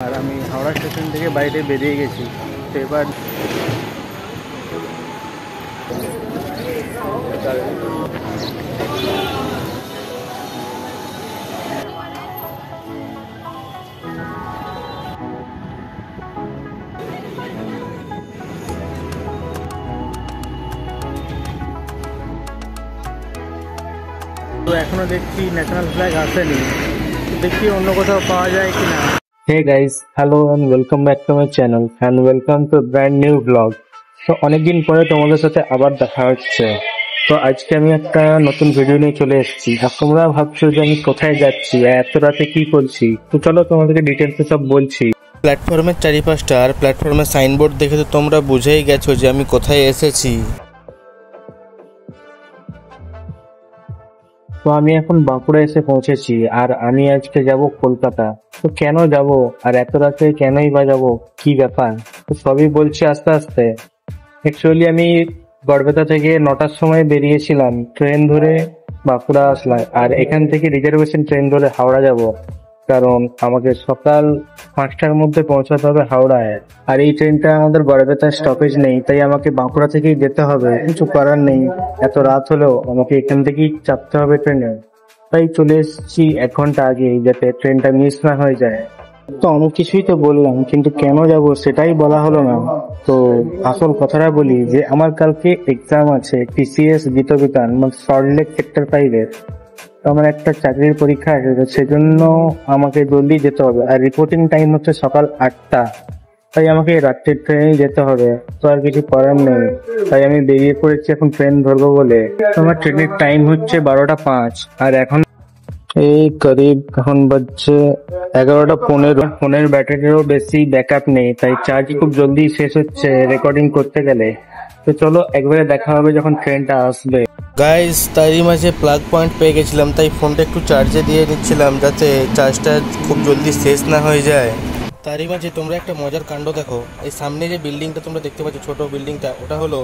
আর আমি হাওড়া স্টেশন থেকে বাইরে বেরিয়ে গেছি। তো এবার তো এখনো দেখছি ন্যাশনাল ফ্ল্যাগ আসেনি, দেখি অন্য কোথাও পাওয়া যায় কিনা। Hey guys, hello and welcome back to my channel and welcome to a brand new vlog. তো অনেকদিন পরে তোমাদের সাথে আবার দেখা হচ্ছে। তো আজকে আমি একটা নতুন ভিডিও নিয়ে চলে এসেছি। আর তোমরা ভাবছো যে আমি কোথায় যাচ্ছি আর এত রাতে কি করছি, তো চলো তোমাদেরকে ডিটেলসে সব বলছি। প্ল্যাটফর্মের চারিপাশটা আর প্ল্যাটফর্মের সাইনবোর্ড দেখে তো তোমরা বুঝেই গেছো যে আমি কোথায় এসেছি। তো আমি এখন বাঁকুড়া এসে পৌঁছেছি আর আমি আজকে যাব কলকাতা। তো কেন যাব আর এত রাতে কেনই বা যাব, কি ব্যাপার, তো সবই বলছি আস্তে আস্তে। অ্যাকচুয়ালি আমি গড়বেতা থেকে 9টার সময় বেরিয়েছিলাম ট্রেন ধরে বাঁকুড়া আসলাম, আর এখান থেকে রিজার্ভেশন ট্রেন ধরে হাওড়া যাব, কারণ আমাকে সকাল 5টার মধ্যে পৌঁছাতে হবে হাওড়ায়। আর এই ট্রেনটা আমাদের গড়বেতার স্টপেজ নেই, তাই আমাকে বাঁকুড়া থেকেই যেতে হবে, কিছু করার নেই। এত রাত হলেও আমাকে এখান থেকেই চাপতে হবে ট্রেনে। তাই চলে এসেছি 1 ঘন্টা আগে, যাতে ট্রেনটা মিস না হয়ে যায়। তো অনেক কিছুই তো বললাম, কিন্তু কেন যাব সেটাই বলা হলো না। তো আসল কথাটা বলি যে আমার কালকে এক্সাম আছে TCS গীতবিতান, মানে সল্টলেক সেক্টর 5-এর। তো আমার একটা চাকরির পরীক্ষা আছে, তো সেজন্য আমাকে জলদি যেতে হবে। আর রিপোর্টিং টাইম হচ্ছে সকাল 8টা, তাই আমাকে রাত্রের ট্রেনে যেতে হবে। তো আর কিছু করার নেই, তাই আমি বেরিয়ে পড়েছি এখন ট্রেন ধরবো বলে। তো আমার ট্রেনের টাইম হচ্ছে 12টা 5, আর এখন এই করিব এখন বাজছে 11টা 15। ফোনের ব্যাটারিরও বেশি ব্যাকআপ নেই, তাই চার্জ খুব জলদি শেষ হচ্ছে রেকর্ডিং করতে গেলে। তো চলো একবারে দেখা হবে যখন ট্রেনটা আসবে। গাইস, তারই মাঝে প্লাগ পয়েন্ট পেয়ে গেছিলাম, তাই ফোনটা একটু চার্জে দিয়ে নিচ্ছিলাম যাতে চার্জটা খুব জলদি শেষ না হয়ে যায়। তারই মাঝে তোমরা একটা মজার কাণ্ড দেখো। এই সামনে যে বিল্ডিংটা তোমরা দেখতে পাচ্ছ, ছোট বিল্ডিংটা, ওটা হলো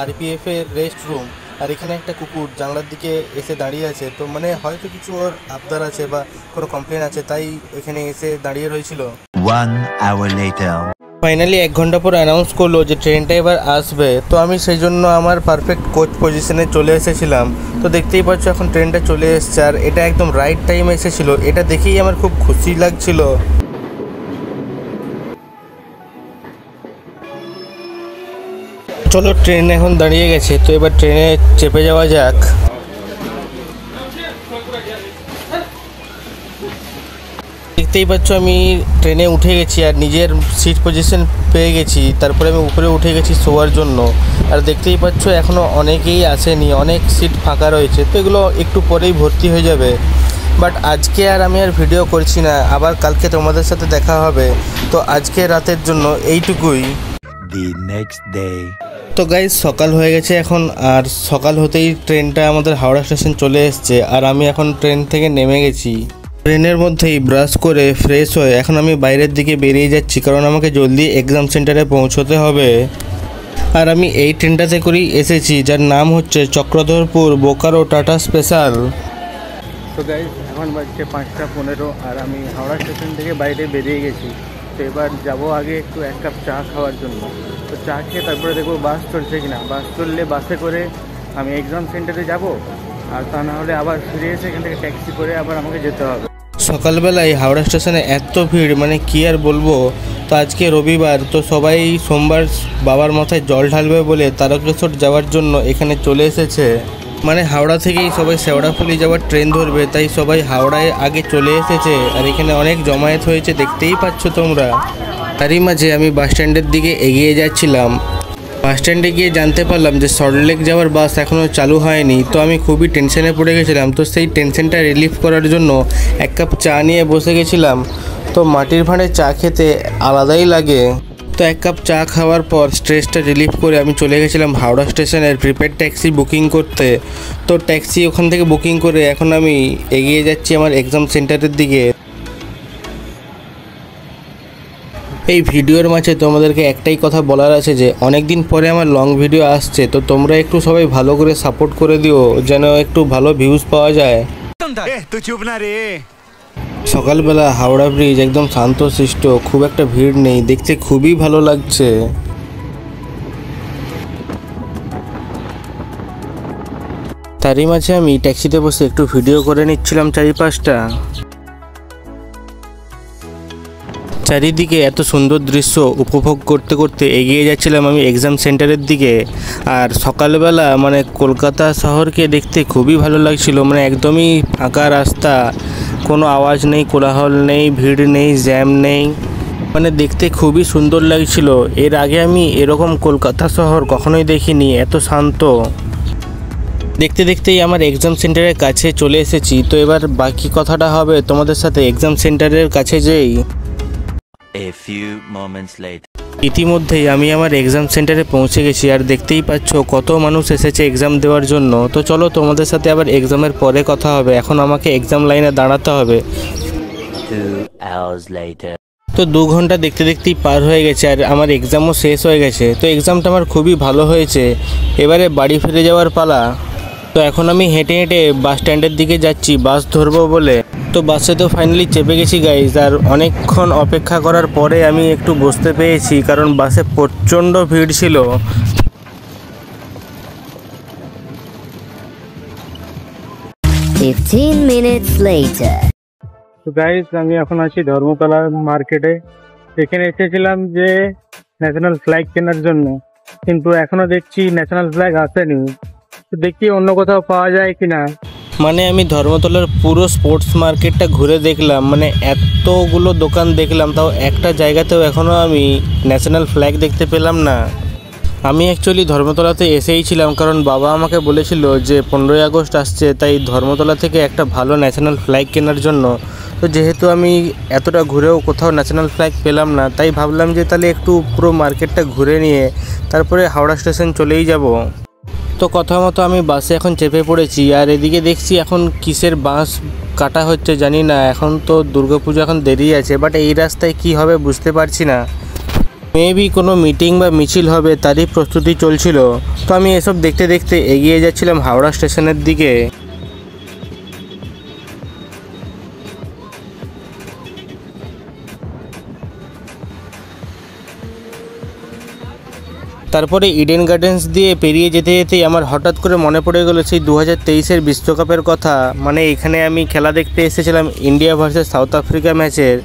RPF এর রেস্ট রুম। আর এখানে একটা কুকুর জানলার দিকে এসে দাঁড়িয়ে আছে। তো মানে হয়তো কিছু ওর আবদার আছে বা কোনো কমপ্লেন আছে, তাই এখানে এসে দাঁড়িয়ে রয়েছিল। 1 hour later. ফাইনালি 1 ঘন্টা পর অ্যানাউন্স করলো যে ট্রেনটা এবার আসবে। তো আমি সেই জন্য আমার পারফেক্ট কোচ পজিশনে চলে এসেছিলাম। তো দেখতেই পাচ্ছ এখন ট্রেনটা চলে এসেছে, আর এটা একদম রাইট টাইমে এসেছিলো। এটা দেখেই আমার খুব খুশি লাগছিল। চলো, ট্রেন এখন দাঁড়িয়ে গেছে, তো এবার ট্রেনে চেপে যাওয়া যাক। দেখতেই পাচ্ছ আমি ট্রেনে উঠে গেছি আর নিজের সিট পজিশন পেয়ে গেছি। তারপরে আমি উপরে উঠে গেছি শোয়ার জন্য। আর দেখতেই পাচ্ছ এখনও অনেকেই আসেনি, অনেক সিট ফাঁকা রয়েছে। তো এগুলো একটু পরেই ভর্তি হয়ে যাবে। বাট আজকে আর আমি আর ভিডিও করছি না, আবার কালকে তোমাদের সাথে দেখা হবে। তো আজকে রাতের জন্য এইটুকুই। The next day. তো গাইজ, সকাল হয়ে গেছে এখন, আর সকাল হতেই ট্রেনটা আমাদের হাওড়া স্টেশন চলে এসছে। আর আমি এখন ট্রেন থেকে নেমে গেছি। ট্রেনের মধ্যেই ব্রাশ করে ফ্রেশ হয়ে এখন আমি বাইরের দিকে বেরিয়ে যাচ্ছি, কারণ আমাকে জলদি এক্সাম সেন্টারে পৌঁছতে হবে। আর আমি এই ট্রেনটাতে করেই এসেছি, যার নাম হচ্ছে চক্রধরপুর বোকারো টাটা স্পেশাল। তো গাইজ, এখন বাজছে 5টা 15, আর আমি হাওড়া স্টেশন থেকে বাইরে বেরিয়ে গেছি। তো এবার যাবো আগে একটু 1 কাপ চা খাওয়ার জন্য। তো চা খেয়ে তারপরে দেখবো বাস চলছে কিনা। বাস চললে বাসে করে আমি এক্সাম সেন্টারে যাব, আর তা না হলে আবার ফিরে এসে এখান থেকে ট্যাক্সি করে আবার আমাকে যেতে হবে। সকালবেলায় হাওড়া স্টেশনে এত ভিড়, মানে কি আর বলবো। তো আজকে রবিবার, তো সবাই সোমবার বাবার মাথায় জল ঢালবে বলে তারকেশ্বর যাওয়ার জন্য এখানে চলে এসেছে। মানে হাওড়া থেকেই সবাই শেওড়াফুলি যাওয়ার ট্রেন ধরবে, তাই সবাই হাওড়ায় আগে চলে এসেছে। আর এখানে অনেক জমায়েত হয়েছে, দেখতেই পাচ্ছ তোমরা। তারই মাঝে আমি বাস স্ট্যান্ডের দিকে এগিয়ে যাচ্ছিলাম। বাস স্ট্যান্ডে গিয়ে জানতে পারলাম যে সল্টলেক যাওয়ার বাস এখনও চালু হয়নি। তো আমি খুবই টেনশনে পড়ে গেছিলাম। তো সেই টেনশনটা রিলিফ করার জন্য 1 কাপ চা নিয়ে বসে গেছিলাম। তো মাটির ভাঁড়ে চা খেতে আলাদাই লাগে। তো 1 কাপ চা খাওয়ার পর স্ট্রেসটা রিলিফ করে আমি চলে গেছিলাম হাওড়া স্টেশনের প্রিপেড ট্যাক্সি বুকিং করতে। তো ট্যাক্সি ওখান থেকে বুকিং করে এখন আমি এগিয়ে যাচ্ছি আমার এক্সাম সেন্টারের দিকে। এই ভিডিওর মাঝে তোমাদেরকে একটাই কথা বলার আছে যে অনেক দিন পরে আমার লং ভিডিও আসছে। তো তোমরা একটু সবাই ভালো করে সাপোর্ট করে দিও, যেন একটু ভালো ভিউজ পাওয়া যায়। তুই চুপ না রে। সকালবেলা হাওড়া ব্রিজ একদম শান্তশিষ্ট, খুব একটা ভিড় নেই, দেখতে খুবই ভালো লাগছে। তারই মাঝে আমি ট্যাক্সিতে বসে একটু ভিডিও করে নিচ্ছিলাম চারিপাশটা। চারিদিকে এত সুন্দর দৃশ্য উপভোগ করতে করতে এগিয়ে যাচ্ছিলাম আমি এক্সাম সেন্টারের দিকে। আর সকালবেলা মানে কলকাতা শহরকে দেখতে খুবই ভালো লাগছিল, মানে একদমই ফাঁকা রাস্তা, কোনো আওয়াজ নেই, কোলাহল নেই, ভিড় নেই, জ্যাম নেই, মানে দেখতে খুবই সুন্দর লাগছিল। এর আগে আমি এরকম কলকাতা শহর কখনোই দেখিনি, এত শান্ত। দেখতে দেখতেই আমার এক্সাম সেন্টারের কাছে চলে এসেছি। তো এবার বাকি কথাটা হবে তোমাদের সাথে এক্সাম সেন্টারের কাছে যেই। A few moments later. ইতিমধ্যেই আমি আমার এক্সাম সেন্টারে পৌঁছে গেছি, আর দেখতেই পাচ্ছ কত মানুষ এসেছে এক্সাম দেওয়ার জন্য। তো চলো তোমাদের সাথে আবার এক্সামের পরে কথা হবে, এখন আমাকে এক্সাম লাইনে দাঁড়াতে হবে। 2 hours later. তো 2 ঘন্টা দেখতে দেখতেই পার হয়ে গেছে, আর আমার এক্সামও শেষ হয়ে গেছে। তো এক্সামটা আমার খুবই ভালো হয়েছে, এবারে বাড়ি ফিরে যাওয়ার পালা। তো এখন আমি হেঁটে হেঁটে বাস স্ট্যান্ডের দিকে যাচ্ছি বাস ধরবো বলে। তো বাসে তো ফাইনালি চেপে গেছি গাইজ, আর অনেকক্ষণ অপেক্ষা করার পরে আমি একটু বসতে পেরেছি, কারণ বাসে প্রচণ্ড ভিড় ছিল। minutes later. তো গাইস, আমি এখন আছি ধর্মতলা মার্কেটে। এখানে এসেছিলাম যে ন্যাশনাল ফ্ল্যাগ কেনার জন্য, কিন্তু এখনো দেখছি ন্যাশনাল ফ্ল্যাগ আসেনি। তো দেখি অন্য কোথাও পাওয়া যায় কিনা। মানে আমি ধর্মতলার পুরো স্পোর্টস মার্কেটটা ঘুরে দেখলাম, মানে এতগুলো দোকান দেখলাম, তাও একটা জায়গাতেও এখনও আমি ন্যাশনাল ফ্ল্যাগ দেখতে পেলাম না। আমি অ্যাকচুয়ালি ধর্মতলাতে এসেই ছিলাম, কারণ বাবা আমাকে বলেছিল যে 15ই আগস্ট আসছে, তাই ধর্মতলা থেকে একটা ভালো ন্যাশনাল ফ্ল্যাগ কেনার জন্য। তো যেহেতু আমি এতটা ঘুরেও কোথাও ন্যাশনাল ফ্ল্যাগ পেলাম না, তাই ভাবলাম যে তাহলে একটু পুরো মার্কেটটা ঘুরে নিয়ে তারপরে হাওড়া স্টেশন চলেই যাব। তো কথা মতো আমি বাসে এখন চেপে পড়েছি, আর এদিকে দেখছি এখন কিসের বাঁশ কাটা হচ্ছে জানি না। এখন তো দুর্গাপুজো এখন দেরি আছে, বাট এই রাস্তায় কি হবে বুঝতে পারছি না। মেবি কোনো মিটিং বা মিছিল হবে, তারই প্রস্তুতি চলছিল। তো আমি এসব দেখতে দেখতে এগিয়ে যাচ্ছিলাম হাওড়া স্টেশনের দিকে। তারপরে ইডেন গার্ডেন্স দিয়ে পেরিয়ে যেতে যেতেই আমার হঠাৎ করে মনে পড়ে গেল সেই 2023-এর বিশ্বকাপের কথা। মানে এখানে আমি খেলা দেখতে এসেছিলাম ইন্ডিয়া ভার্সেস সাউথ আফ্রিকা ম্যাচের।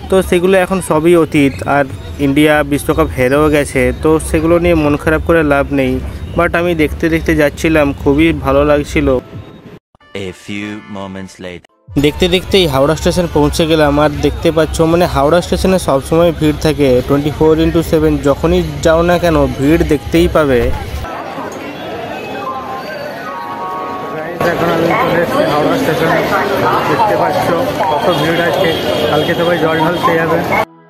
তো সেগুলো এখন সবই অতীত, আর ইন্ডিয়া বিশ্বকাপ হেরেও গেছে, তো সেগুলো নিয়ে মন খারাপ করে লাভ নেই। বাট আমি দেখতে দেখতে যাচ্ছিলাম, খুবই ভালো লাগছিল। A few moments later. দেখতে দেখতেই হাওড়া স্টেশন পৌঁছে গেলাম, আর দেখতে পাচ্ছ মানে হাওড়া স্টেশনে সবসময় ভিড় থাকে 24/7, যখনই যাও না কেন ভিড় দেখতেই পাবে। এখন আমি চলে এসেছি হাওড়া স্টেশনে, দেখতে পাচ্ছ কত ভিড় আছে, কালকে সবাই জল ঢাল পেয়ে যাবে।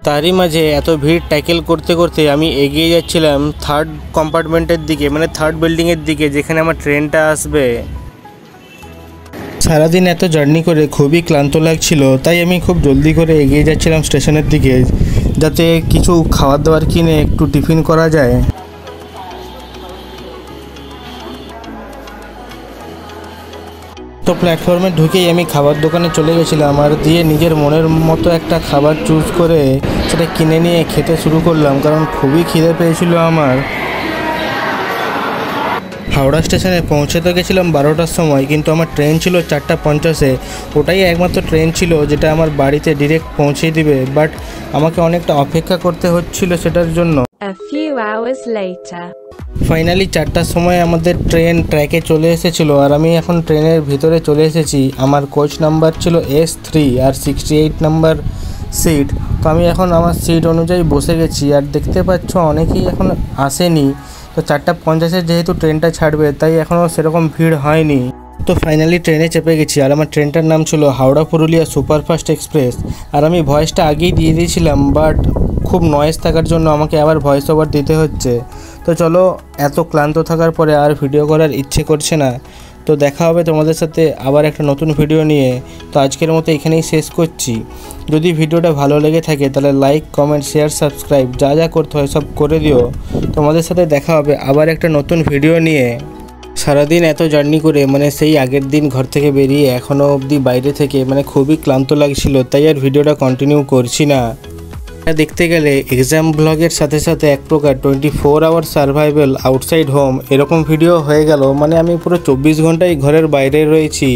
তারই মাঝে এত ভিড় ট্যাকেল করতে করতে আমি এগিয়ে যাচ্ছিলাম 3rd কম্পার্টমেন্টের দিকে, মানে 3rd বিল্ডিংয়ের দিকে, যেখানে আমার ট্রেনটা আসবে। সারাদিন এত জার্নি করে খুবই ক্লান্ত লাগছিল, তাই আমি খুব জলদি করে এগিয়ে যাচ্ছিলাম স্টেশনের দিকে, যাতে কিছু খাবার দাবার কিনে একটু টিফিন করা যায়। তো প্ল্যাটফর্মে ঢুকেই আমি খাবার দোকানে চলে গেছিলাম, আর দিয়ে নিজের মনের মতো একটা খাবার চুজ করে সেটা কিনে নিয়ে খেতে শুরু করলাম, কারণ খুবই খিদে পেয়েছিল আমার। হাওড়া স্টেশনে পৌঁছতে গেছিলাম 12টার সময়, কিন্তু আমার ট্রেন ছিল 4:50-এ। ওটাই একমাত্র ট্রেন ছিল যেটা আমার বাড়িতে ডিরেক্ট পৌঁছে দিবে, বাট আমাকে অনেকটা অপেক্ষা করতে হচ্ছিল সেটার জন্য। A few hours later. Finally 4টার সময় আমাদের ট্রেন ট্র্যাকে চলে এসেছিলো, আর আমি এখন ট্রেনের ভিতরে চলে এসেছি। আমার কোচ নাম্বার ছিল S3 আর 68 নাম্বার সিট। তো আমি এখন আমার সিট অনুযায়ী বসে গেছি, আর দেখতে পাচ্ছ অনেকেই এখন আসেনি। তো 4:50 যেহেতু ট্রেনটা ছাড়বে, তাই এখনও সেরকম ভিড় হয়নি। তো ফাইনালি ট্রেনে চেপে গেছি, আর আমার ট্রেনটার নাম ছিল হাওড়া পুরুলিয়া সুপারফাস্ট এক্সপ্রেস। আর আমি ভয়েসটা আগেই দিয়ে দিয়েছিলাম, বাট খুব নয়েজ থাকার জন্য আমাকে আবার ভয়েস ওভার দিতে হচ্ছে। তো চলো, এত ক্লান্ত থাকার পরে আর ভিডিও করার ইচ্ছে করছে না। তো দেখা হবে তোমাদের সাথে আবার একটা নতুন ভিডিও নিয়ে। তো আজকের মতো এখানেই শেষ করছি। যদি ভিডিওটা ভালো লেগে থাকে তাহলে লাইক, কমেন্ট, শেয়ার, সাবস্ক্রাইব যা যা করতে হয় সব করে দিও। তোমাদের সাথে দেখা হবে আবার একটা নতুন ভিডিও নিয়ে। সারাদিন এত জার্নি করে মানে সেই আগের দিন ঘর থেকে বেরিয়ে এখনও অবধি বাইরে থেকে মানে খুবই ক্লান্ত লাগছিল, তাই আর ভিডিওটা কন্টিনিউ করছি না। দেখতে গেলে এক্সাম ব্লগের সাথে সাথে এক প্রকার 24 আওয়ার সার্ভাইভাল আউটসাইড হোম এরকম ভিডিও হয়ে গেল, মানে আমি পুরো 24 ঘন্টাই ঘরের বাইরে রয়েছি।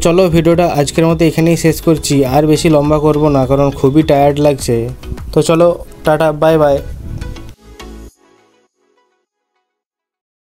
চলো ভিডিওটা আজকের মতো এখানেই শেষ করছি, আর বেশি লম্বা করব না কারণ খুবই টায়ার্ড লাগছে। তো চলো টাটা, বাই বাই।